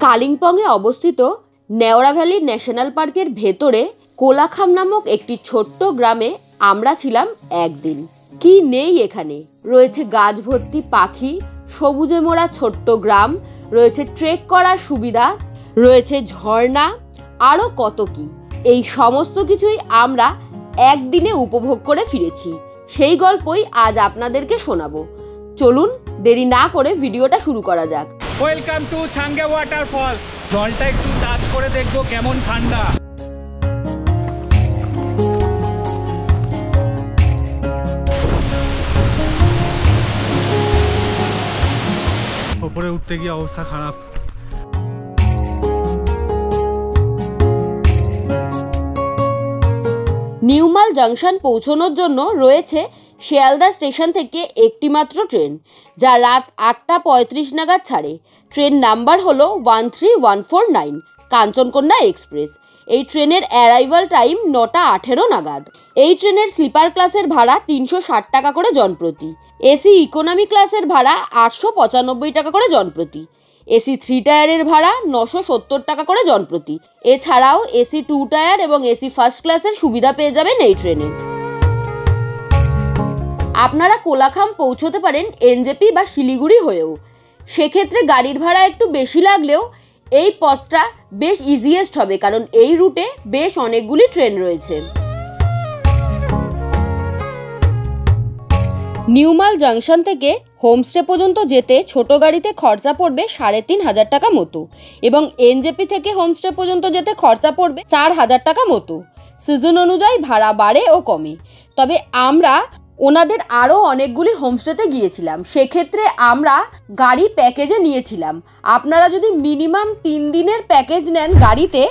কালিম্পংয়ে অবস্থিত Neora valley national পার্কের ভেতরে কোলাখাম নামক একটি ছোট্ট গ্রামে আমরা ছিলাম একদিন। কি নেই এখানে! রয়েছে গাছ ভর্তি পাখি, সবুজে মোড়া ছোট্ট গ্রাম, রয়েছে ট্রেক করার সুবিধা, রয়েছে ঝর্ণা, আরও কত কি। এই সমস্ত কিছুই আমরা একদিনে উপভোগ করে ফিরেছি। সেই গল্পই আজ আপনাদেরকে শোনাবো। চলুন দেরি না করে ভিডিওটা শুরু করা যাক। Welcome to ছাঙ্গে waterfall. জলটা একটু টাচ করে দেখবো কেমন ঠান্ডা। উপরে উঠতে গিয়ে অবস্থা খারাপ। নিউমাল জাংশন পৌঁছানোর জন্য রয়েছে শিয়ালদা স্টেশন থেকে একটি মাত্র ট্রেন, যা রাত 8:35 নাগাদ ছাড়ে। ট্রেন নাম্বার হলো 13149 কাঞ্চনকন্যা এক্সপ্রেস। এই ট্রেনের অ্যারাইভাল টাইম 9:18 নাগাদ। এই ট্রেনের স্লিপার ক্লাসের ভাড়া 360 টাকা করে জনপ্রতি। এসি ইকোনমি ক্লাসের ভাড়া 895 টাকা করে জনপ্রতি। এসি 3 টায়ারের ভাড়া 970 টাকা করে জনপ্রতি। এছাড়াও এসি 2 টায়ার এবং এসি ফার্স্ট ক্লাসের সুবিধা পেয়ে যাবেন এই ট্রেনে। আপনারা কোলাখাম পৌঁছতে পারেন এনজেপি বা শিলিগুড়ি হয়েও। সেক্ষেত্রে গাড়ির ভাড়া একটু বেশি লাগলেও এই পথটা বেশ ইজিয়েস্ট হবে, কারণ এই রুটে বেশ অনেকগুলি ট্রেন রয়েছে। নিউমাল জাংশন থেকে হোমস্টে পর্যন্ত যেতে ছোট গাড়িতে খরচা পড়বে 3,500 টাকা মতো, এবং এনজেপি থেকে হোমস্টে পর্যন্ত যেতে খরচা পড়বে 4,000 টাকা মতো। সিজন অনুযায়ী ভাড়া বাড়ে ও কমে। তবে আমরা ওনাদের আরও অনেকগুলি হোমস্টেতে গিয়েছিলাম। সেক্ষেত্রে আমরা গাড়ি প্যাকেজে নিয়েছিলাম। আপনারা যদি মিনিমাম 3 দিনের প্যাকেজ নেন গাড়িতে,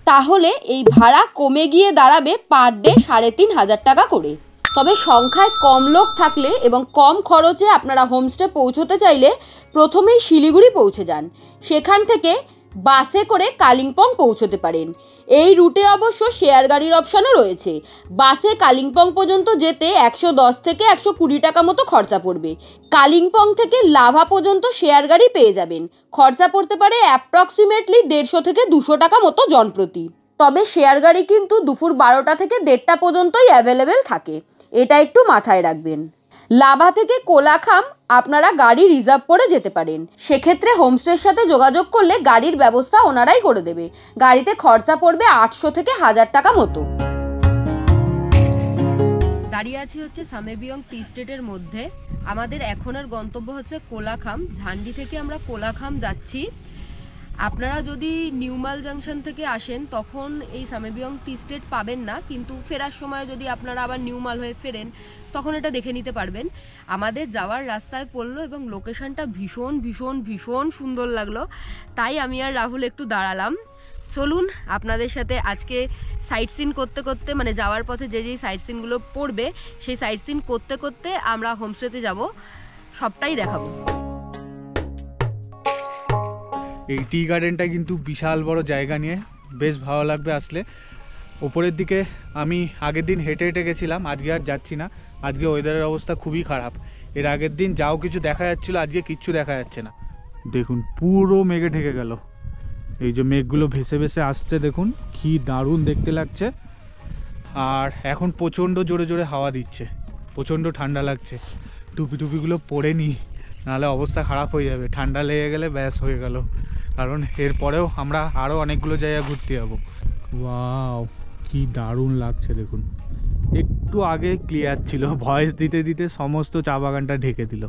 তাহলে এই ভাড়া কমে গিয়ে দাঁড়াবে পার ডে 3,500 টাকা করে। তবে সংখ্যায় কম লোক থাকলে এবং কম খরচে আপনারা হোমস্টে পৌঁছতে চাইলে প্রথমেই শিলিগুড়ি পৌঁছে যান। সেখান থেকে বাসে করে কালিম্পং পৌঁছতে পারেন। এই রুটে অবশ্য শেয়ার গাড়ির অপশানও রয়েছে। বাসে কালিম্পং পর্যন্ত যেতে 110 থেকে 120 টাকা মতো খরচা পড়বে। কালিম্পং থেকে লাভা পর্যন্ত শেয়ার গাড়ি পেয়ে যাবেন। খরচা পড়তে পারে অ্যাপ্রক্সিমেটলি 150 থেকে 200 টাকা মতো জনপ্রতি। তবে শেয়ার গাড়ি কিন্তু দুপুর 12টা থেকে 1:30 পর্যন্তই অ্যাভেলেবেল থাকে, এটা একটু মাথায় রাখবেন। লাভা থেকে কোলাখাম আপনারা গাড়ি রিজার্ভ করে যেতে পারেন। সেক্ষেত্রে হোমস্টের সাথে যোগাযোগ করলে গাড়ির ব্যবস্থা ওনারাই করে দেবে। গাড়িতে খরচা পড়বে 800 থেকে 1000 টাকা মতো। দাঁড়িয়ে আছি হচ্ছে সামেবিয়ং টি স্টেটের মধ্যে। আমাদের এখনের গন্তব্য হচ্ছে কোলাখাম। ঝান্ডি থেকে আমরা কোলাখাম যাচ্ছি। আপনারা যদি নিউমাল জাংশন থেকে আসেন তখন এই সামেবিয়ং টি স্টেট পাবেন না, কিন্তু ফেরার সময় যদি আপনারা আবার নিউমাল হয়ে ফেরেন তখন এটা দেখে নিতে পারবেন। আমাদের যাওয়ার রাস্তায় পড়লো এবং লোকেশনটা ভীষণ ভীষণ ভীষণ সুন্দর লাগলো, তাই আমি আর রাহুল একটু দাঁড়ালাম। চলুন আপনাদের সাথে আজকে সাইট সিন করতে করতে, মানে যাওয়ার পথে যে যেই সাইট সিনগুলো পড়বে সেই সাইট সিন করতে করতে আমরা হোমস্টেতে যাব, সবটাই দেখাবো। এই টি গার্ডেনটা কিন্তু বিশাল বড় জায়গা নিয়ে, বেশ ভালো লাগবে আসলে। ওপরের দিকে আমি আগের দিন হেঁটে হেঁটে গেছিলাম, আজকে আর যাচ্ছি না। আজকে ওয়েদারের অবস্থা খুবই খারাপ। এর আগের দিন যাও কিছু দেখা যাচ্ছিলো, আজকে কিচ্ছু দেখা যাচ্ছে না। দেখুন পুরো মেঘে ঢেকে গেল। এই যে মেঘগুলো ভেসে ভেসে আসছে, দেখুন কি দারুণ দেখতে লাগছে। আর এখন প্রচণ্ড জোরে জোরে হাওয়া দিচ্ছে, প্রচণ্ড ঠান্ডা লাগছে। টুপি টুপিগুলো পরে নিই, নাহলে অবস্থা খারাপ হয়ে যাবে। ঠান্ডা লেগে গেলে ব্যাস হয়ে গেল, কারণ এরপরেও আমরা আরও অনেকগুলো জায়গা ঘুরতে যাবো। ওয়াও কি দারুণ লাগছে দেখুন। একটু আগে ক্লিয়ার ছিল, ভয়েস দিতে দিতে সমস্ত চা বাগানটা ঢেকে দিল।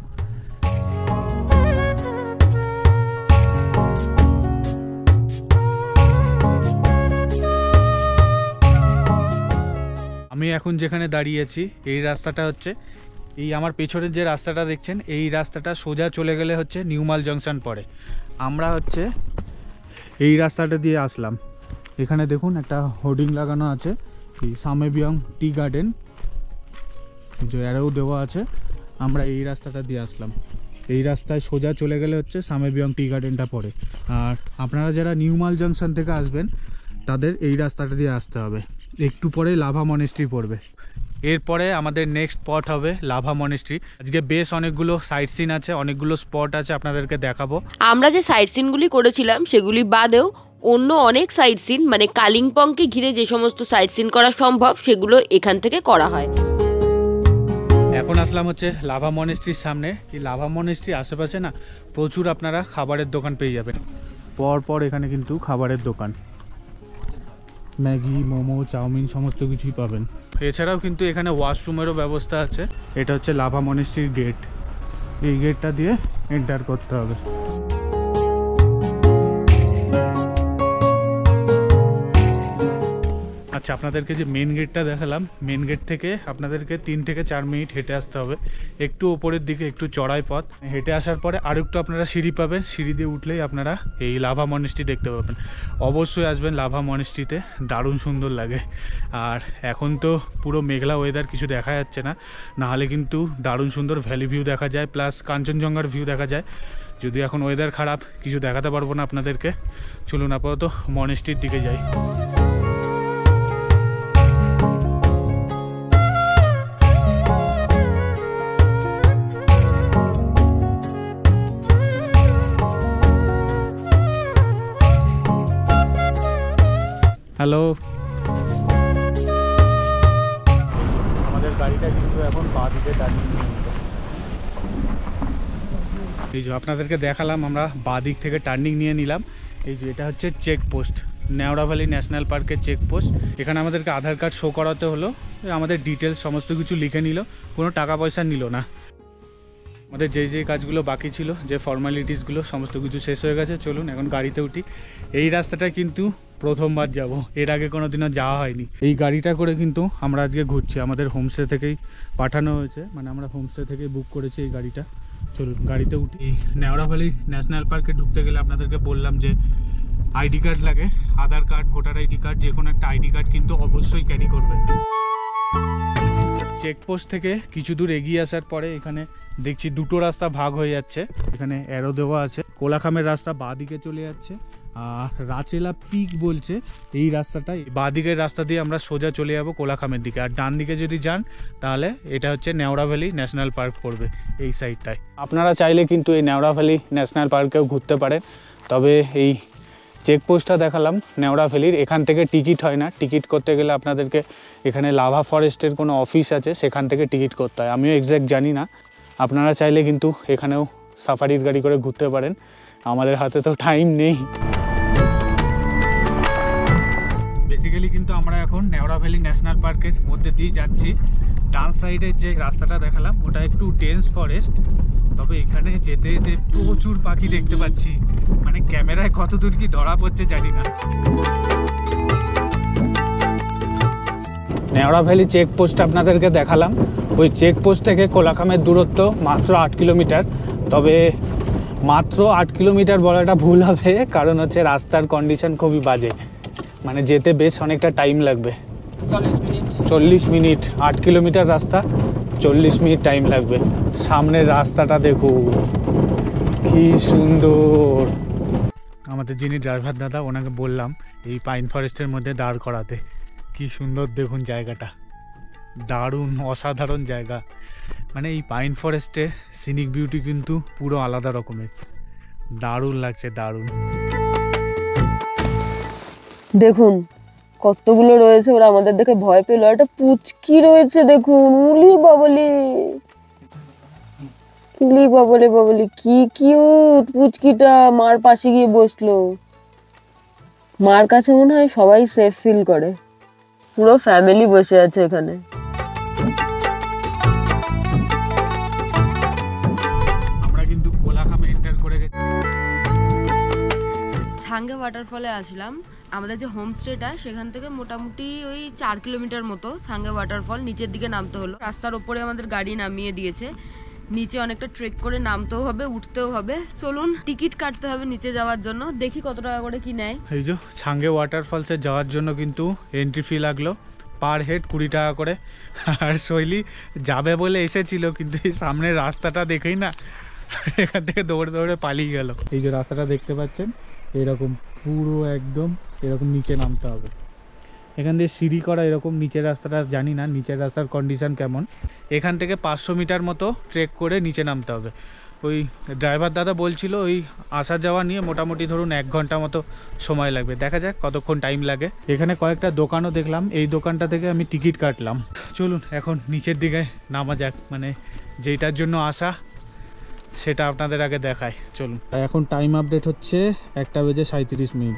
আমি এখন যেখানে দাঁড়িয়ে আছি এই রাস্তাটা হচ্ছে, এই আমার পেছনের যে রাস্তাটা দেখছেন এই রাস্তাটা সোজা চলে গেলে হচ্ছে নিউমাল জাংশন পড়ে। আমরা হচ্ছে এই রাস্তাটা দিয়ে আসলাম। এখানে দেখুন একটা হোর্ডিং লাগানো আছে, এই সামেবিয়ং টি গার্ডেন, যে অ্যারো দেওয়া আছে। আমরা এই রাস্তাটা দিয়ে আসলাম। এই রাস্তায় সোজা চলে গেলে হচ্ছে সামেবিয়ং টি গার্ডেনটা পড়ে। আর আপনারা যারা নিউমাল জাংশন থেকে আসবেন তাদের এই রাস্তাটা দিয়ে আসতে হবে। একটু পরে লাভা মনেস্ট্রি পড়বে। এরপরে আমাদের নেক্সট স্পট হবে লাভা মনেস্ট্রি। আজকে বেশ অনেকগুলো সাইট সিন আছে, অনেকগুলো স্পট আছে, আপনাদেরকে দেখাবো। আমরা যে সাইট সিনগুলি করেছিলাম সেগুলি বাদেও অন্য অনেক সাইট সিন, মানে কালিম্পংকে ঘিরে যে সমস্ত সাইট সিন করা সম্ভব সেগুলো এখান থেকে করা হয়। এখন আসলাম হচ্ছে লাভা মনেস্ট্রির সামনে। এই লাভা মনেস্ট্রির আশেপাশে না প্রচুর আপনারা খাবারের দোকান পেয়ে যাবেন। পর এখানে কিন্তু খাবারের দোকান, ম্যাগি, মোমো, চাউমিন সমস্ত কিছুই পাবেন। এছাড়াও কিন্তু এখানে ওয়াশরুমেরও ব্যবস্থা আছে। এটা হচ্ছে লাভা মনেস্ট্রির গেট, এই গেটটা দিয়ে এন্টার করতে হবে। আচ্ছা, আপনাদেরকে যে মেন গেটটা দেখালাম, মেন গেট থেকে আপনাদেরকে 3 থেকে 4 মিনিট হেঁটে আসতে হবে। একটু ওপরের দিকে, একটু চড়াই পথ। হেঁটে আসার পরে আর একটু আপনারা সিঁড়ি পাবেন, সিঁড়ি দিয়ে উঠলেই আপনারা এই লাভা মনেস্ট্রি দেখতে পাবেন। অবশ্যই আসবেন লাভা মনেস্ট্রিতে, দারুণ সুন্দর লাগে। আর এখন তো পুরো মেঘলা ওয়েদার, কিছু দেখা যাচ্ছে না, নাহলে কিন্তু দারুণ সুন্দর ভ্যালি ভিউ দেখা যায়, প্লাস কাঞ্চনজঙ্ঘার ভিউ দেখা যায়। যদি এখন ওয়েদার খারাপ, কিছু দেখাতে পারবো না আপনাদেরকে। চলুন আপাতত মনেস্ট্রির দিকে যাই। হ্যালো, আমাদের গাড়িটা কিন্তু এখন বাঁ দিকে টার্নিং নিয়ে নিল। এই যে আপনাদেরকে দেখালাম, আমরা বাঁ দিক থেকে টার্নিং নিয়ে নিলাম। এই যে এটা হচ্ছে চেকপোস্ট, নেওড়া ভ্যালি ন্যাশনাল পার্কের চেকপোস্ট। এখানে আমাদেরকে আধার কার্ড শো করাতে হলো, আমাদের ডিটেলস সমস্ত কিছু লিখে নিল, কোনো টাকা পয়সা নিল না। আমাদের যে কাজগুলো বাকি ছিল, যে ফর্মালিটিসগুলো, সমস্ত কিছু শেষ হয়ে গেছে। চলুন এখন গাড়িতে উঠি। এই রাস্তাটা কিন্তু প্রথমবার যাব, এর আগে কোনো দিনও যাওয়া হয়নি। এই গাড়িটা করে কিন্তু আমরা আজকে ঘুরছি, আমাদের হোমস্টে থেকেই পাঠানো হয়েছে, মানে আমরা হোমস্টে থেকে বুক করেছি এই গাড়িটা। চলুন গাড়িতে উঠি। এই নেওড়া ভ্যালি ন্যাশনাল পার্কে ঢুকতে গেলে আপনাদেরকে বললাম যে আইডি কার্ড লাগে, আধার কার্ড, ভোটার আইডি কার্ড, যে কোনো একটা আইডি কার্ড কিন্তু অবশ্যই ক্যারি করবেন। চেকপোস্ট থেকে কিছু দূর এগিয়ে আসার পরে এখানে দেখছি দুটো রাস্তা ভাগ হয়ে যাচ্ছে। এখানে অ্যারো দেওয়া আছে। কোলাখামের রাস্তা বাঁ দিকে চলে যাচ্ছে, আর রাচেলা পিক বলছে এই রাস্তাটা, বাঁ দিকের রাস্তা দিয়ে আমরা সোজা চলে যাব কোলাখামের দিকে। আর ডান দিকে যদি যান তাহলে এটা হচ্ছে নেওড়া ভ্যালি ন্যাশনাল পার্ক পড়বে এই সাইডটায়। আপনারা চাইলে কিন্তু এই নেওড়া ভ্যালি ন্যাশনাল পার্কেও ঘুরতে পারেন, তবে এই চেকপোস্টটা দেখালাম নেওড়া ভ্যালির, এখান থেকে টিকিট হয় না। টিকিট করতে গেলে আপনাদেরকে এখানে লাভা ফরেস্টের কোনো অফিস আছে, সেখান থেকে টিকিট করতে হয়। আমিও এক্স্যাক্ট জানি না, আপনারা চাইলে কিন্তু এখানেও সাফারির গাড়ি করে ঘুরতে পারেন। আমাদের হাতে তো টাইম নেই। বেসিক্যালি কিন্তু আমরা এখন নেওড়া ভ্যালি ন্যাশনাল পার্কের মধ্যে দিয়ে যাচ্ছি। ডান সাইডের যে রাস্তাটা দেখালাম ওটা একটু ডেন্স ফরেস্ট, তবে এখানে যেতে যেতে প্রচুর পাখি দেখতে পাচ্ছি, মানে ক্যামেরায় কত দূর কি ধরা পড়ছে জানি না। নেওড়া ভ্যালি চেকপোস্ট আপনাদেরকে দেখালাম, ওই চেকপোস্ট থেকে কোলাখামের দূরত্ব মাত্র 8 কিলোমিটার। তবে মাত্র 8 কিলোমিটার বলাটা ভুল হবে, কারণ হচ্ছে রাস্তার কন্ডিশন খুবই বাজে, মানে যেতে বেশ অনেকটা টাইম লাগবে। 40 মিনিট 8 কিলোমিটার রাস্তা, 40 মিনিট টাইম লাগবে। সামনের রাস্তাটা দেখুন কি সুন্দর। আমাদের যিনি ড্রাইভার দাদা, ওনাকে বললাম এই পাইন ফরেস্টের মধ্যে দাঁড় করাতে। কি সুন্দর দেখুন জায়গাটা, দারুণ অসাধারণ জায়গা। মানে এই পাইন ফরেস্টের সিনিক বিউটি কিন্তু পুরো আলাদা রকমের, দারুণ লাগছে, দারুণ। দেখুন কতগুলো রয়েছে, ওরা আমাদের দেখে ভয় পেল। একটা পুচকি রয়েছে দেখুন, উলি বাবলি, উলি বাবলি বাবলি, কি কিউট পুচকিটা। মার পাশে গিয়ে বসলো, মার কাছে মনে হয় সবাই সেফ ফিল করে। পুরো ফ্যামিলি বসে আছে এখানে। আমরা কিন্তু কোলাখামে এন্টার করে গেছি। ছাঙ্গে ওয়াটারফলে আসলাম। আমাদের যে হোমস্টেটা সেখান থেকে মোটামুটি ওই 4 কিলোমিটার মতো ছাঙ্গে ওয়াটারফল। নিচের দিকে নামতে হলো, রাস্তার ওপরে আমাদের গাড়ি নামিয়ে দিয়েছে। নিচে অনেকটা ট্রেক করে নামতেও হবে, উঠতেও হবে। চলুন টিকিট কাটতে হবে নিচে যাওয়ার জন্য, দেখি কত টাকা করে কি নেয়। এই যে ছাঙ্গে ওয়াটারফলসে যাওয়ার জন্য কিন্তু এন্ট্রি ফি লাগলো পার হেড 20 টাকা করে। আর শৈলী যাবে বলে এসেছিল, কিন্তু এই সামনের রাস্তাটা দেখেই না এখান থেকে দৌড়ে দৌড়ে পালিয়ে গেল। এই যে রাস্তাটা দেখতে পাচ্ছেন, এরকম পুরো একদম এরকম নিচে নামতে হবে। এখান দিয়ে সিঁড়ি করা, এরকম নিচের রাস্তাটা জানি না নিচের রাস্তার কন্ডিশন কেমন। এখান থেকে 500 মিটার মতো ট্রেক করে নিচে নামতে হবে। ওই ড্রাইভার দাদা বলছিল ওই আসা যাওয়া নিয়ে মোটামুটি ধরুন 1 ঘন্টা মতো সময় লাগবে, দেখা যাক কতক্ষণ টাইম লাগে। এখানে কয়েকটা দোকানও দেখলাম, এই দোকানটা থেকে আমি টিকিট কাটলাম। চলুন এখন নিচের দিকে নামা যাক, মানে যেটার জন্য আসা সেটা আপনাদের আগে দেখায়। চলুন, এখন টাইম আপডেট হচ্ছে 1:37।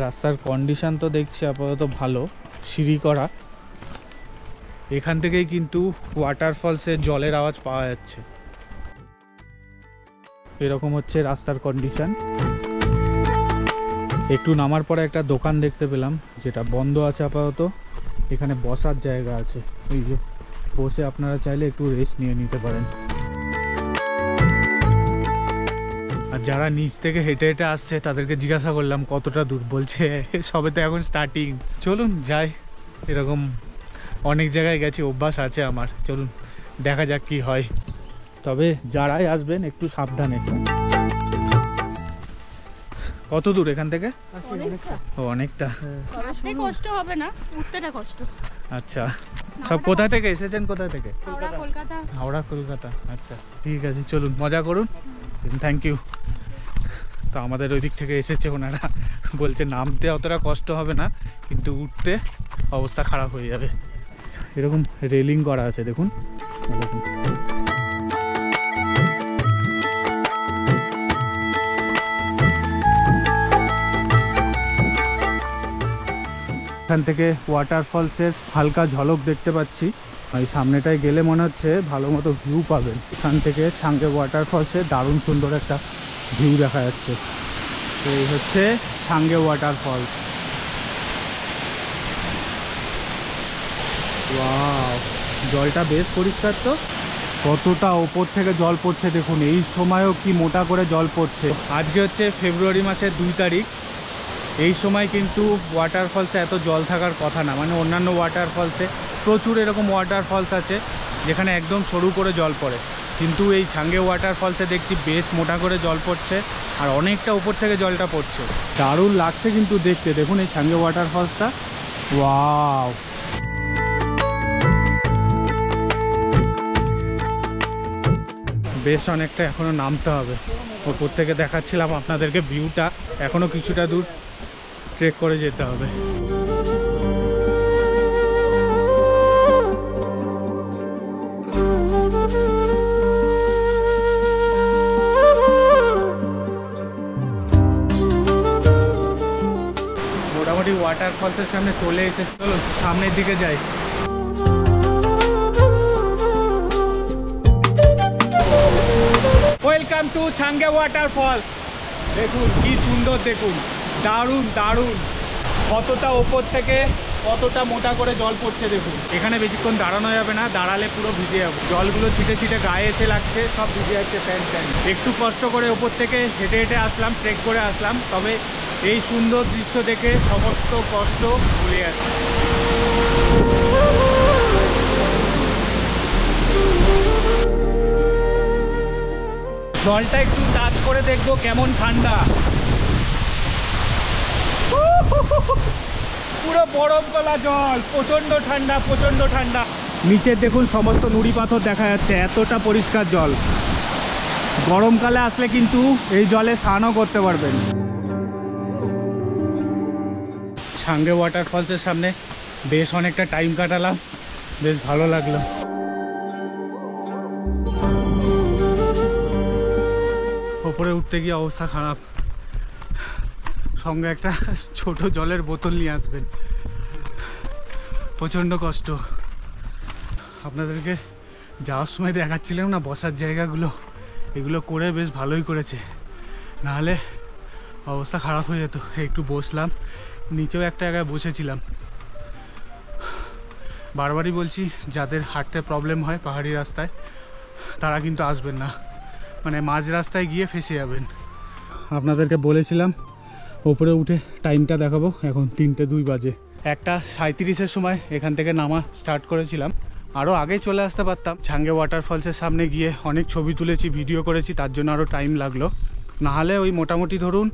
রাস্তার কন্ডিশন তো দেখছি আপাতত ভালো, সিঁড়ি করা। এখান থেকেই কিন্তু ওয়াটারফলসের জলের আওয়াজ পাওয়া যাচ্ছে। এরকম হচ্ছে রাস্তার কন্ডিশন। একটু নামার পরে একটা দোকান দেখতে পেলাম যেটা বন্ধ আছে আপাতত। এখানে বসার জায়গা আছে, এই যে বসে আপনারা চাইলে একটু রেস্ট নিয়ে নিতে পারেন। আর যারা নিচ থেকে হেঁটে হেঁটে আসছে তাদেরকে জিজ্ঞাসা করলাম কতটা দূর, বলছে সবে তো এখন স্টার্টিং। চলুন যাই, এরকম অনেক জায়গায় গেছি, অভ্যাস আছে আমার। চলুন দেখা যাক কি হয়। তবে যারাই আসবেন একটু সাবধানে। কত দূর এখান থেকে? ও অনেকটা, কষ্ট হবে না, উঠতেটা কষ্ট। আচ্ছা, সব কোথা থেকে এসেছেন? কোথা থেকে? হাওড়া কলকাতা। হাওড়া কলকাতা, আচ্ছা ঠিক আছে, চলুন মজা করুন। Thank you. তো আমাদের ওই দিক থেকে এসেছে ওনারা, বলছে নামতে অতটা কষ্ট হবে না কিন্তু উঠতে অবস্থা খারাপ হয়ে যাবে। এরকম রেলিং করা আছে দেখুন, দেখুন। এখান থেকে ওয়াটারফলসের হালকা ঝলক দেখতে পাচ্ছি। এই সামনেটায় গেলে মনে হচ্ছে ভালো মতো ভিউ পাবেন। এখান থেকে ছাঙ্গে ওয়াটারফলসে দারুণ সুন্দর একটা ভিউ দেখা যাচ্ছে। তো এই হচ্ছে ছাঙ্গে ওয়াটারফলস। ওয়াও, জলটা বেশ পরিষ্কার। তো কতটা ওপর থেকে জল পড়ছে দেখুন, এই সময়ও কি মোটা করে জল পড়ছে। আজকে হচ্ছে ফেব্রুয়ারি মাসের 2 তারিখ। এই সময় কিন্তু ওয়াটারফলসে এত জল থাকার কথা না, মানে অন্যান্য ওয়াটারফলসে প্রচুর এরকম ওয়াটারফলস আছে যেখানে একদম সরু করে জল পড়ে, কিন্তু এই ছাঙ্গে ওয়াটারফলসে দেখছি বেশ মোটা করে জল পড়ছে আর অনেকটা উপর থেকে জলটা পড়ছে। দারুণ লাগছে কিন্তু দেখতে। দেখুন এই ছাঙ্গে ওয়াটারফলসটা, ওয়াও। বেশ অনেকটা এখনও নামতে হবে। ওপর থেকে দেখাচ্ছিলাম আপনাদেরকে ভিউটা, এখনও কিছুটা দূর ট্রেক করে যেতে হবে। মোটামুটি ওয়াটারফলসের সামনে চলে এসেছে, চলো সামনের দিকে যাই। Welcome to ছাঙ্গে waterfall. দেখুন কি সুন্দর, দেখুন দারুণ দারুণ। কতটা ওপর থেকে কতটা মোটা করে জল পড়ছে দেখুন। এখানে বেশিক্ষণ দাঁড়ানো যাবে না, দাঁড়ালে পুরো ভিজে যাবে। জলগুলো ছিটে ছিটে গায়ে এসে লাগছে, সব ভিজে যাচ্ছে প্যান্ট প্যান্ট। একটু কষ্ট করে ওপর থেকে হেঁটে হেঁটে আসলাম, ট্রেক করে আসলাম, তবে এই সুন্দর দৃশ্য দেখে সমস্ত কষ্ট ভুলে যাচ্ছে। জলটা একটু টাচ করে দেখবো কেমন ঠান্ডা। পুরো বরফ গলা জল, প্রচন্ড ঠান্ডা, প্রচন্ড ঠান্ডা। নিচে দেখুন সমস্ত নুড়ি পাথর দেখা যাচ্ছে, এতটা পরিষ্কার জল। গরমকালে আসলে কিন্তু এই জলে স্নানও করতে পারবেন। ছাঙ্গে ওয়াটারফলসের সামনে বেশ অনেকটা টাইম কাটালাম, বেশ ভালো লাগলো। ওপরে উঠতে গিয়ে অবস্থা খারাপ, সঙ্গে একটা ছোট জলের বোতল নিয়ে আসবেন, প্রচণ্ড কষ্ট। আপনাদেরকে যাওয়ার সময় দেখাচ্ছিলাম না বসার জায়গাগুলো, এগুলো করে বেশ ভালোই করেছে, নাহলে অবস্থা খারাপ হয়ে যেত। একটু বসলাম, নিচেও একটা জায়গায় বসেছিলাম। বারবারই বলছি, যাদের হাঁটতে প্রবলেম হয় পাহাড়ি রাস্তায় তারা কিন্তু আসবেন না, মানে মাঝ রাস্তায় গিয়ে ফেসে যাবেন। আপনাদেরকে বলেছিলাম ওপরে উঠে টাইমটা দেখাবো, এখন 3:02 বাজে। 1:37-এর সময় এখান থেকে নামা স্টার্ট করেছিলাম, আরও আগে চলে আসতে পারতাম। ছাঙ্গে ওয়াটারফলসের সামনে গিয়ে অনেক ছবি তুলেছি, ভিডিও করেছি, তার জন্য আরও টাইম লাগলো। নাহলে ওই মোটামুটি ধরুন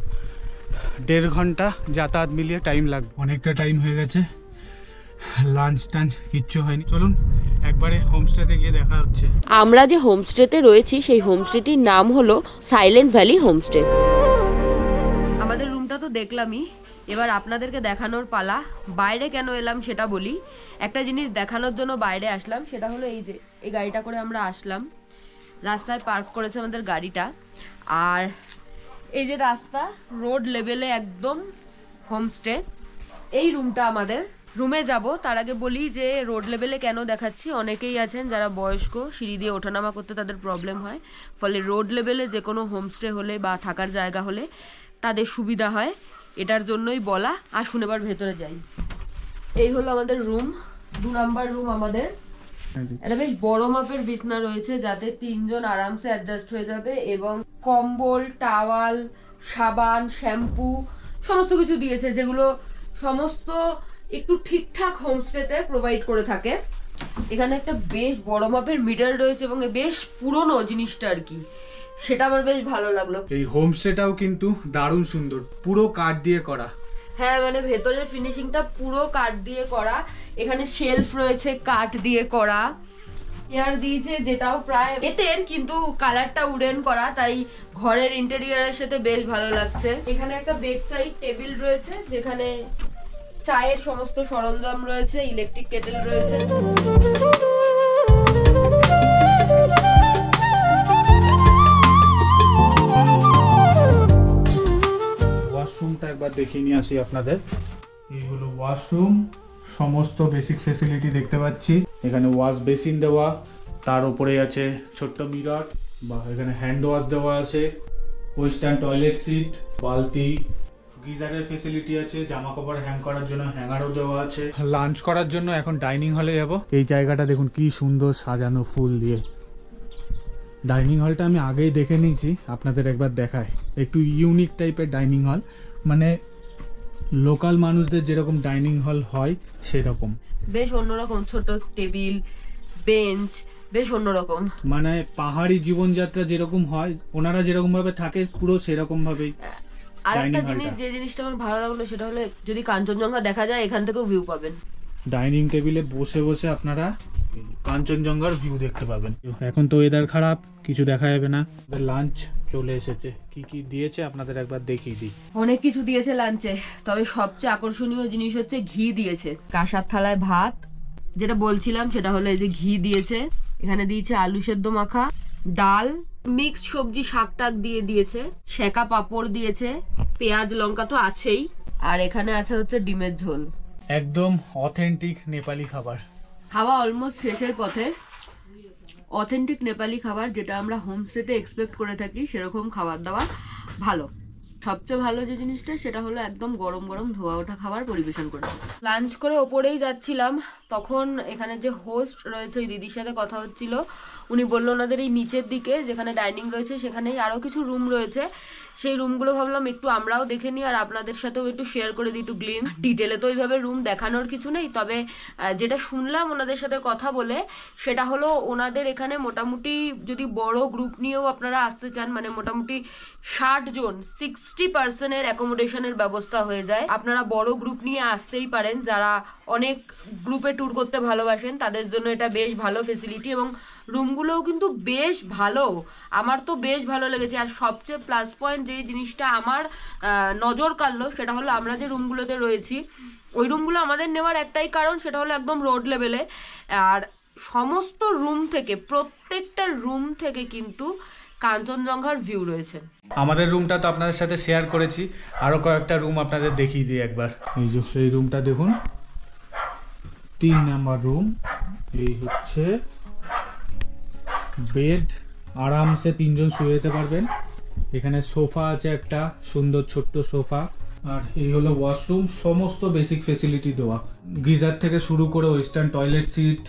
1.5 ঘন্টা যাতায়াত মিলিয়ে টাইম লাগবে। অনেকটা টাইম হয়ে গেছে, লাঞ্চ টাঞ্চ কিচ্ছু হয়নি। চলুন একবারে হোমস্টেতে গিয়ে দেখা হচ্ছে। আমরা যে হোমস্টেতে রয়েছি সেই হোমস্টেটির নাম হলো সাইলেন্ট ভ্যালি হোমস্টে। আমাদের রুমটা তো দেখলামই, এবার আপনাদেরকে দেখানোর পালা। বাইরে কেন এলাম সেটা বলি। একটা জিনিস দেখানোর জন্য বাইরে আসলাম, সেটা হলো এই যে এই গাড়িটা করে আমরা আসলাম, রাস্তায় পার্ক করেছে আমাদের গাড়িটা। আর এই যে রাস্তা, রোড লেভেলে একদম হোমস্টে। এই রুমটা আমাদের। রুমে যাব তার আগে বলি যে রোড লেভেলে কেন দেখাচ্ছি। অনেকেই আছেন যারা বয়স্ক, সিঁড়ি দিয়ে ওঠানামা করতে তাদের প্রবলেম হয়, ফলে রোড লেভেলে যে কোনো হোমস্টে হলে বা থাকার জায়গা হলে তাদের সুবিধা হয়, এটার জন্যই বলা। আসুন এবার ভেতরে যাই। এই হলো আমাদের রুম, 2 নাম্বার রুম আমাদের। এটা বেশ বড় মাপের বিছনা রয়েছে, যাতে 3 জন আরামসে অ্যাডজাস্ট হয়ে যাবে, এবং কম্বল, টাওয়াল, সাবান, শ্যাম্পু সমস্ত কিছু দিয়েছে, যেগুলো সমস্ত একটু ঠিকঠাক হোমস্টেতে প্রোভাইড করে থাকে। এখানে একটা বেশ বড় মাপের মিটার রয়েছে এবং বেশ পুরনো জিনিসটা আর কি, সেটা আমার বেশ ভালো লাগলো। এই হোমস্টেটাও কিন্তু দারুণ সুন্দর, পুরো কাঠ দিয়ে করা। হ্যাঁ, মানে ভেতরের ফিনিশিংটা পুরো কাঠ দিয়ে করা। এখানে শেলফ রয়েছে কাঠ দিয়ে করা, চেয়ার দিয়েছে যেটাও প্রায় এতের, কিন্তু কালারটা উডেন করা, তাই ঘরের ইন্টেরিয়রের সাথে বেশ ভালো লাগছে। এখানে একটা বেড সাইড টেবিল রয়েছে, যেখানে চায়ের সমস্ত সরঞ্জাম রয়েছে, ইলেকট্রিক কেটেল রয়েছে। ওয়াশরুমটা একবার দেখিয়ে নিয়ে আসি আপনাদের। এই হলো ওয়াশরুম, সমস্ত বেসিক ফেসিলিটি দেখতে পাচ্ছি। এখানে ওয়াশ বেসিন দেওয়া, তার উপরে আছে ছোট্ট মিরর, বা এখানে হ্যান্ড ওয়াশ দেওয়া আছে, ওয়েস্টার্ন টয়লেট সিট, বালতি, গিজারের ফেসিলিটি আছে, জামা কাপড় হ্যাং করার জন্য হ্যাঙ্গারও দেওয়া আছে। লাঞ্চ করার জন্য এখন ডাইনিং হলে যাব। এই জায়গাটা দেখুন কি সুন্দর সাজানো ফুল দিয়ে। ডাইনিং হলটা আমি আগেই দেখে নিয়েছি, আপনাদের একবার দেখাই। একটু ইউনিক টাইপের ডাইনিং হল, মানে লোকাল মানুষদের যেরকম ডাইনিং হল হয় সেরকম। বেশ অন্যরকম, ছোট টেবিল, বেঞ্চ, বেশ অন্যরকম। মানে পাহাড়ি জীবনযাত্রা যেরকম হয়, ওনারা যেরকম ভাবে থাকে পুরো সেরকম ভাবেই। আর একটা জিনিস, যে জিনিসটা আমার ভালো লাগলো সেটা হলো যদি কাঞ্চনজঙ্ঘা দেখা যায় এখান থেকেও ভিউ পাবেন। ডাইনিং টেবিলে বসে বসে আপনারা কাঞ্চনজঙ্ঘার ভিউ দেখতে পাবেন। এখন তো ওয়েদার খারাপ, কিছু দেখা যাবে না। লাঞ্চ চলে এসেছে, কি কি দিয়েছে আপনাদের একবার দেখিয়ে দিই। অনেক কিছু দিয়েছে লাঞ্চে, তবে সবচেয়ে আকর্ষণীয় জিনিস হচ্ছে ঘি দিয়েছে। কাঁসার থালায় ভাত, যেটা বলছিলাম সেটা হলো এই যে ঘি দিয়েছে। এখানে দিয়েছে আলু সেদ্ধ মাখা, ডাল, মিক্সড সবজি, শাক টাক দিয়ে দিয়েছে, সেকা পাঁপড় দিয়েছে, পেঁয়াজ লঙ্কা তো আছেই, আর এখানে আছে হচ্ছে ডিমের ঝোল। একদম অথেন্টিক নেপালি খাবার। খাওয়া অলমোস্ট শেষের পথে। অথেন্টিক নেপালি খাবার, যেটা আমরা হোমস্টেতে এক্সপেক্ট করে থাকি, সেরকম খাবার দাবার ভালো। সবচেয়ে ভালো যে জিনিসটা সেটা হলো একদম গরম গরম ধোয়া ওঠা খাবার পরিবেশন করেছে। লাঞ্চ করে ওপরেই যাচ্ছিলাম, তখন এখানে যে হোস্ট রয়েছে ওই দিদির সাথে কথা হচ্ছিল। উনি বললো ওনাদের এই নিচের দিকে যেখানে ডাইনিং রয়েছে সেখানেই আরও কিছু রুম রয়েছে, সেই রুমগুলো ভাবলাম একটু আমরাও দেখে নিই আর আপনাদের সাথেও একটু শেয়ার করে দিই, একটু গ্লিম। ডিটেলে তো ওইভাবে রুম দেখানোর কিছু নেই, তবে যেটা শুনলাম ওনাদের সাথে কথা বলে সেটা হলো ওনাদের এখানে মোটামুটি যদি বড় গ্রুপ নিয়েও আপনারা আসতে চান, মানে মোটামুটি 60 জন, 60% অ্যাকোমোডেশনের ব্যবস্থা হয়ে যায়। আপনারা বড় গ্রুপ নিয়ে আসতেই পারেন, যারা অনেক গ্রুপে ট্যুর করতে ভালোবাসেন তাদের জন্য এটা বেশ ভালো ফেসিলিটি, এবং রুমগুলোও কিন্তু বেশ ভালো। আমার তো বেশ ভালো লেগেছে। আর সবচেয়ে প্লাস পয়েন্ট যে জিনিসটা আমার নজর কাড়লো সেটা হলো আমরা যে রুমগুলোতে রয়েছি ওই রুমগুলো আমাদের নেওয়ার একটাই কারণ, সেটা হলো একদম রোড লেভেলে। আর সমস্ত রুম থেকে, প্রত্যেকটা রুম থেকে কিন্তু কাঞ্চনজঙ্ঘার ভিউ রয়েছে। আমাদের রুমটা তো আপনাদের সাথে শেয়ার করেছি, আরো কয়েকটা রুম আপনাদের দেখিয়ে দিই একবার। এই যে এই রুমটা দেখুন, 3 নাম্বার রুম। এই হচ্ছে বেড, আরামসে 3 জন শুয়ে যেতে পারবেন। এখানে সোফা আছে, একটা সুন্দর ছোট্ট সোফা। আর এই হলো ওয়াশরুম, সমস্ত বেসিক ফেসিলিটি দেওয়া, গিজার থেকে শুরু করে ওয়েস্টার্ন টয়লেট সিট,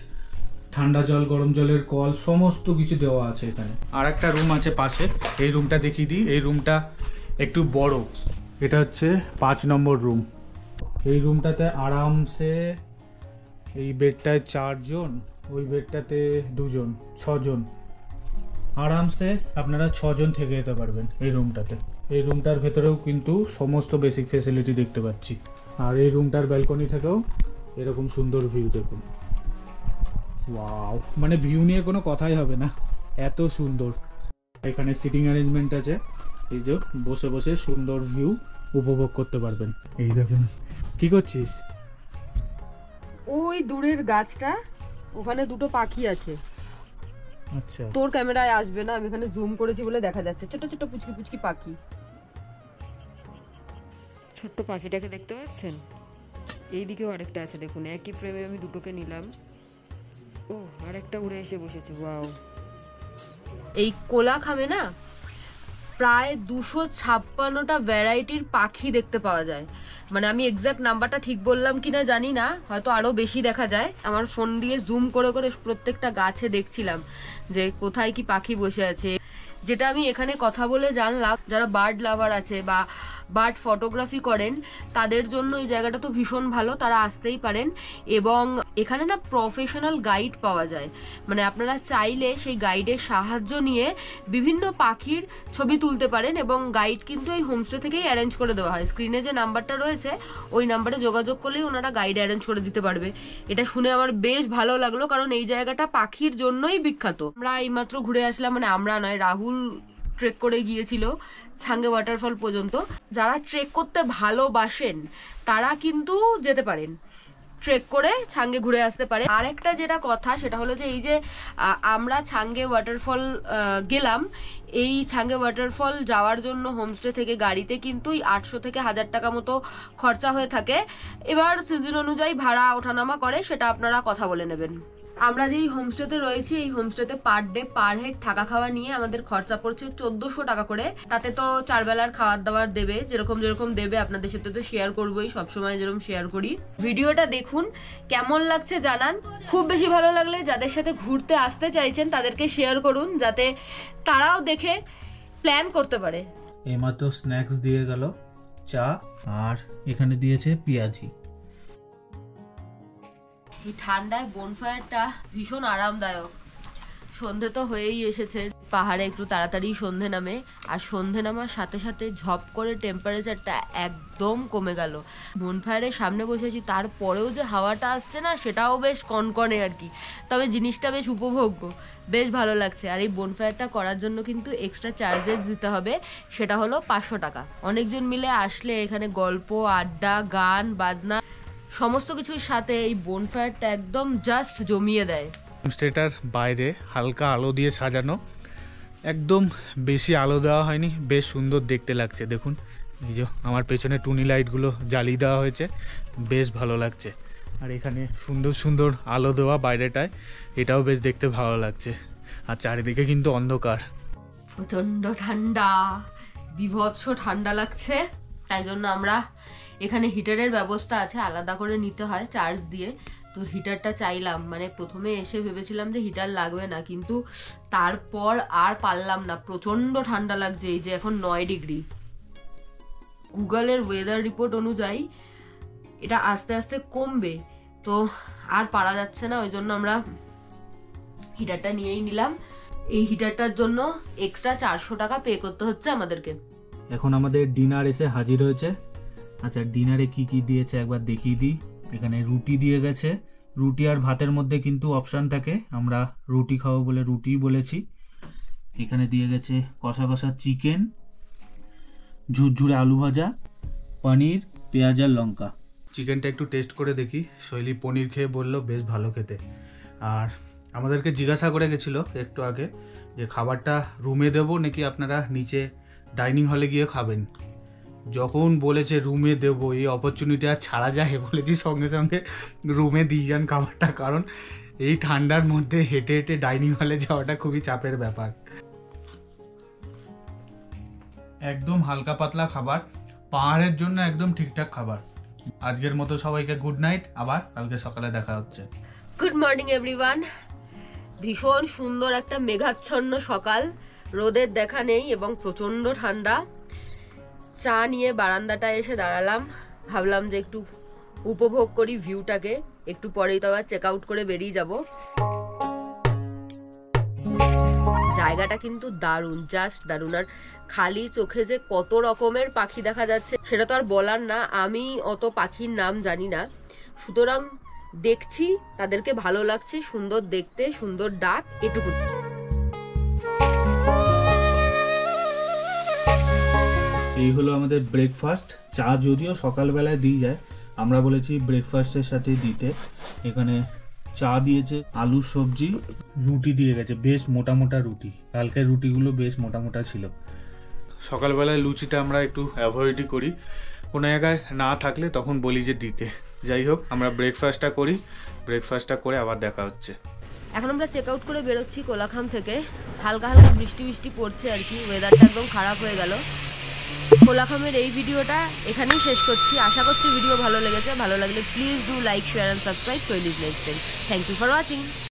ঠান্ডা জল গরম জলের কল, সমস্ত কিছু দেওয়া আছে এখানে। আর একটা রুম আছে পাশে, এই রুমটা দেখিয়ে দিই। এই রুমটা একটু বড়, এটা হচ্ছে 5 নম্বর রুম। এই রুমটাতে আরামসে এই বেডটায় 4 জন, ওই বেডটাতে 2 জন, 6 জন। আরামসে আপনারা 6 জন থেকে যেতে পারবেন এই রুমটাতে। এই রুমটার ভেতরেও কিন্তু সমস্ত বেসিক ফেসিলিটি দেখতে পাচ্ছি। আর এই রুমটার ব্যালকনি থেকেও এরকম সুন্দর ভিউ দেখুন। ওয়াও, মানে ভিউ নিয়ে কোনো কথাই হবে না, এত সুন্দর। এখানে সিটিং অ্যারেঞ্জমেন্ট আছে, এই যে বসে বসে সুন্দর ভিউ উপভোগ করতে পারবেন। এই দেখুন, কি করছিস? ওই দূরের গাছটা, ওখানে দুটো পাখি আছে। আচ্ছা, তোর ক্যামেরায় আসবে না, আমি এখানে জুম করেছি বলে দেখা যাচ্ছে। ছোট ছোট পুচকি পুচকি পাখি। ছোট্ট পাখিটাকে দেখতে পাচ্ছেন? এইদিকেও আরেকটা আছে দেখুন, একই ফ্রেমে আমি দুটোকে নিলাম। ও, আরেকটা উড়ে এসে বসেছে। ওয়াও। এই কোলা খামে না প্রায় 256টা ভ্যারাইটির পাখি দেখতে পাওয়া যায়। মানে আমি এক্সাক্ট নাম্বারটা ঠিক বললাম কিনা জানি না, হয়তো আরো বেশি দেখা যায়। আমার ফোন দিয়ে জুম করে করে প্রত্যেকটা গাছে দেখছিলাম যে কোথায় কি পাখি বসে আছে। যেটা আমি এখানে কথা বলে জানলাম, যারা বার্ড লাভার আছে বা বার্ড ফটোগ্রাফি করেন তাদের জন্য এই জায়গাটা তো ভীষণ ভালো, তারা আসতেই পারেন। এবং এখানে না প্রফেশনাল গাইড পাওয়া যায়, মানে আপনারা চাইলে সেই গাইডের সাহায্য নিয়ে বিভিন্ন পাখির ছবি তুলতে পারেন। এবং গাইড কিন্তু এই হোমস্টে থেকেই অ্যারেঞ্জ করে দেওয়া হয়। স্ক্রিনে যে নাম্বারটা রয়েছে ওই নাম্বারে যোগাযোগ করলেই ওনারা গাইড অ্যারেঞ্জ করে দিতে পারবে। এটা শুনে আমার বেশ ভালো লাগলো, কারণ এই জায়গাটা পাখির জন্যই বিখ্যাত। আমরা এইমাত্র ঘুরে আসলাম, মানে আমরা নয়, রাহুল ট্রেক করে গিয়েছিল ছাঙ্গে ওয়াটারফল পর্যন্ত। যারা ট্রেক করতে ভালোবাসেন তারা কিন্তু যেতে পারেন, ট্রেক করে ছাঙ্গে ঘুরে আসতে পারে। আর একটা যেটা কথা সেটা হলো যে এই যে আমরা ছাঙ্গে ওয়াটারফল গেলাম, এই ছাঙ্গে ওয়াটারফল যাওয়ার জন্য হোমস্টে থেকে গাড়িতে কিন্তু 800 থেকে 1000 টাকা মতো খরচা হয়ে থাকে। এবার সিজন অনুযায়ী ভাড়া ওঠানামা করে, সেটা আপনারা কথা বলে নেবেন। আমরা যেই হোমস্টেতে রয়েছি এই হোমস্টেতে পার ডে পার হেড থাকা খাওয়া নিয়ে আমাদের খরচা পড়ছে 1400 টাকা করে। তাতে তো 4 বেলার খাবার দাবার দেবে, যেরকম যেরকম দেবে আপনাদের সাথে তো শেয়ার করবোই, সবসময় যেরকম শেয়ার করি। ভিডিওটা দেখুন, কেমন লাগছে জানান। খুব বেশি ভালো লাগলে যাদের সাথে ঘুরতে আসতে চাইছেন তাদেরকে শেয়ার করুন, যাতে তারাও দেখে প্ল্যান করতে পারে। এইমাত্র স্ন্যাক্স দিয়ে গেল, চা, আর এখানে দিয়েছে পেঁয়াজি। এই ঠান্ডায় বনফায়ারটা ভীষণ আরামদায়ক। সন্ধে তো হয়েই এসেছে, পাহাড়ে একটু তাড়াতাড়ি সন্ধে নামে, আর সন্ধে নামার সাথে সাথে ঝপ করে টেম্পারেচারটা একদম কমে গেল। বনফায়ারের সামনে বসেছি, তারপরেও যে হাওয়াটা আসছে না সেটাও বেশ কনকনে আর কি, তবে জিনিসটা বেশ উপভোগ্য, বেশ ভালো লাগছে। আর এই বনফায়ারটা করার জন্য কিন্তু এক্সট্রা চার্জেস দিতে হবে, সেটা হলো 500 টাকা। অনেকজন মিলে আসলে এখানে গল্প, আড্ডা, গান বাজনা সমস্ত কিছুর সাথে এই বনফায়ারটা একদম জাস্ট জমিয়ে দেয়। হোমস্টেটার বাইরে হালকা আলো দিয়ে সাজানো, একদম বেশি আলো দেওয়া হয়নি, বেশ সুন্দর দেখতে লাগছে। দেখুন এই যে আমার পেছনে টুনি লাইটগুলো জ্বালিয়ে দেওয়া হয়েছে, বেশ ভালো লাগছে। আর এখানে সুন্দর সুন্দর আলো দেওয়া বাইরেটায়, এটাও বেশ দেখতে ভালো লাগছে। আর চারিদিকে কিন্তু অন্ধকার, প্রচন্ড ঠান্ডা, বিভৎস ঠান্ডা লাগছে। তাই জন্য আমরা এখানে হিটারের ব্যবস্থা আছে, আলাদা করে নিতে হয় চার্জ দিয়ে। তো হিটারটা চাইলাম, মানে প্রথমে এসে ভেবেছিলাম যে হিটার লাগবে না, কিন্তু তারপর আর পারলাম না, প্রচন্ড ঠান্ডা লাগছে। এই যে এখন 9 ডিগ্রি, গুগলের ওয়েদার রিপোর্ট অনুযায়ী এটা আস্তে আস্তে কমবে, তো আর পারা যাচ্ছে না। ওই জন্য আমরা হিটারটা নিয়েই নিলাম। এই হিটারটার জন্য এক্সট্রা 400 টাকা পে করতে হচ্ছে আমাদেরকে। এখন আমাদের ডিনার এসে হাজির হয়েছে। আচ্ছা, ডিনারে কি কি দিয়েছে একবার দেখিয়ে দিই। এখানে রুটি দিয়ে গেছে, রুটি আর ভাতের মধ্যে কিন্তু অপশান থাকে, আমরা রুটি খাবো বলে রুটি বলেছি। এখানে দিয়ে গেছে কষা কষা চিকেন, ঝুরঝুরে আলু ভাজা, পনির, পেঁয়াজ আর লঙ্কা। চিকেনটা একটু টেস্ট করে দেখি। শৈলী পনির খেয়ে বললো বেশ ভালো খেতে। আর আমাদেরকে জিজ্ঞাসা করে গেছিলো একটু আগে যে খাবারটা রুমে দেবো নাকি আপনারা নিচে ডাইনিং হলে গিয়ে খাবেন। যখন বলেছে রুমে দেবো, এই অপরচুনিটি আর ছাড়া যায়, বলেছি সঙ্গে সঙ্গে রুমে দিয়ে যান খাবারটা, কারণ এই ঠান্ডার মধ্যে হেঁটে হেঁটে ডাইনিং হলে যাওয়াটা খুবই চাপের ব্যাপার। একদম হালকা পাতলা খাবার, পাহাড়ের জন্য একদম ঠিকঠাক খাবার। আজকের মতো সবাইকে গুড নাইট, আবার কালকে সকালে দেখা হচ্ছে। Good morning everyone. ভীষণ সুন্দর একটা মেঘাচ্ছন্ন সকাল, রোদের দেখা নেই এবং প্রচন্ড ঠান্ডা। চা নিয়ে বারান্দাটায় এসে দাঁড়ালাম, ভাবলাম যে একটু উপভোগ করি ভিউটাকে। একটু পরেই তো আবার চেক আউট করে বেরিয়ে যাব। জায়গাটা কিন্তু দারুণ, জাস্ট দারুণ। আর খালি চোখে যে কত রকমের পাখি দেখা যাচ্ছে সেটা তো আর বলার না। আমি অত পাখির নাম জানি না, সুতরাং দেখছি তাদেরকে ভালো লাগছে, সুন্দর দেখতে, সুন্দর ডাক, এটুকু। এই হলো আমাদের ব্রেকফাস্ট। চা যদিও সকালবেলায় দিয়ে যায়, আমরা বলেছি ব্রেকফাস্টের সাথে দিতে। এখানে চা দিয়েছে, আলু সবজি, রুটি দিয়ে গেছে, বেশ মোটা মোটা রুটি। কালকের রুটিগুলো বেশ মোটা মোটা ছিল। সকালবেলায় লুচিটা আমরা একটু অ্যাভয়েডই করি, কোনো জায়গায় না থাকলে তখন বলি যে দিতে। যাই হোক, আমরা ব্রেকফাস্টটা করি, ব্রেকফাস্টটা করে আবার দেখা হচ্ছে। এখন আমরা চেক আউট করে বেরোচ্ছি কোলাখাম থেকে। হালকা হালকা বৃষ্টি বৃষ্টি পড়ছে আর কি, ওয়েদারটা একদম খারাপ হয়ে গেল। কোলাখামের এই ভিডিওটা এখানেই শেষ করছি। আশা করছি ভিডিও ভালো লেগেছে। ভালো লাগলে please do like, share and subscribe. Thank you for watching.